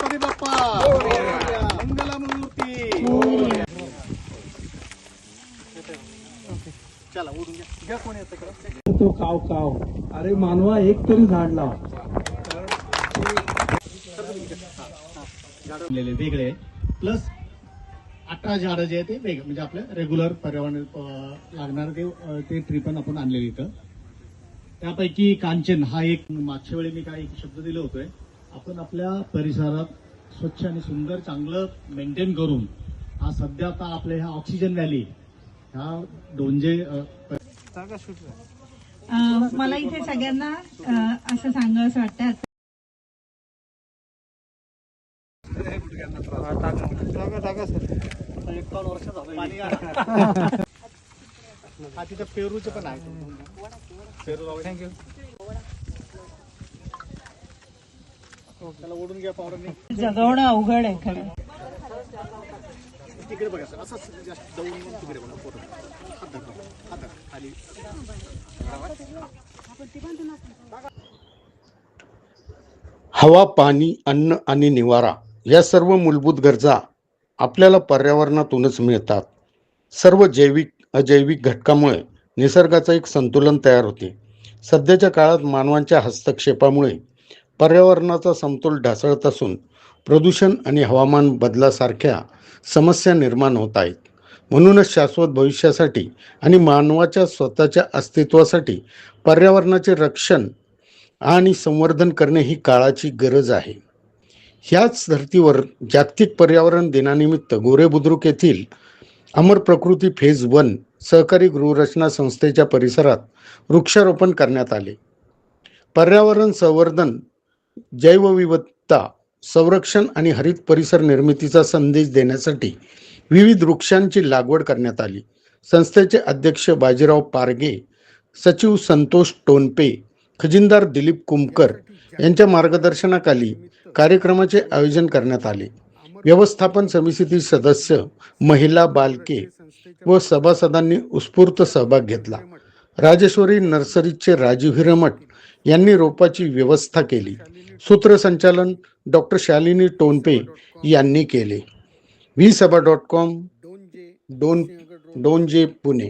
गणपती बाप्पा मंगलमूर्ती. चला ओढून घ्या. कोण येतं तो काव काव. अरे मानवा एक तरी झाड लाव. वेगळे प्लस 18 झाडं जे आहे ते वेगळे, म्हणजे आपल्या रेग्युलर पर्यावरण लागणार ते ट्री पण आपण आणलेली इथं. त्यापैकी कांचन हा एक, मागच्या वेळी मी काय शब्द दिले होते, आपण आपल्या परिसरात स्वच्छ आणि सुंदर चांगलं मेंटेन करून हा सध्या आता आपल्या ह्या ऑक्सिजन व्हॅली ह्या डोंजे मला इथे सगळ्यांना असं सांगावं वाटतं, हा तिथं पेरूचं पण आहे. पेरू थँक्यू. त्याला ओढून घ्या पावरांनी. जगवणं अवघड आहे खरं. तिकडे बघा सर, असं जास्त जाऊन तिकडे बघा फोटो. हात धरा, हात धरा खाली. हवा, पाणी, अन्न आणि निवारा या सर्व मूलभूत गरजा आपल्याला पर्यावरणातूनच मिळतात. सर्व जैविक अजैविक घटकामुळे निसर्गाचं एक संतुलन तयार होते. सध्याच्या काळात मानवांच्या हस्तक्षेपामुळे पर्यावरणाचा समतोल ढासळत असून प्रदूषण आणि हवामान बदलासारख्या समस्या निर्माण होत आहेत. म्हणूनच शाश्वत भविष्यासाठी आणि मानवाच्या स्वतःच्या अस्तित्वासाठी पर्यावरणाचे रक्षण आणि संवर्धन करणे ही काळाची गरज आहे. ह्याच धर्तीवर जागतिक पर्यावरण दिनानिमित्त गोरे बुद्रुक येथील अमर प्रकृती फेज 1 सहकारी गृहरचना संस्थेच्या परिसरात वृक्षारोपण करण्यात आले. पर्यावरण संवर्धन, जैवविविधता संरक्षण आणि हरित परिसर निर्मितीचा संदेश देण्यासाठी विविध वृक्षांची लागवड करण्यात आली. संस्थेचे अध्यक्ष बाजीराव पारगे, सचिव संतोष टोनपे, खजिनदार दिलीप कुमकर यांच्या मार्गदर्शनाखाली कार्यक्रमाचे आयोजन करण्यात आले. व्यवस्थापन समितीतील सदस्य, महिला, बालके व सभासदांनी उत्स्फूर्त सहभाग घेतला. राजेश्वरी नर्सरीचे राजीव हिरेमठ यांनी रोपाची व्यवस्था केली. सूत्रसंचालन डॉक्टर शालिनी टोनपे यांनी केले. vsabha.com, डोंजे, पुणे.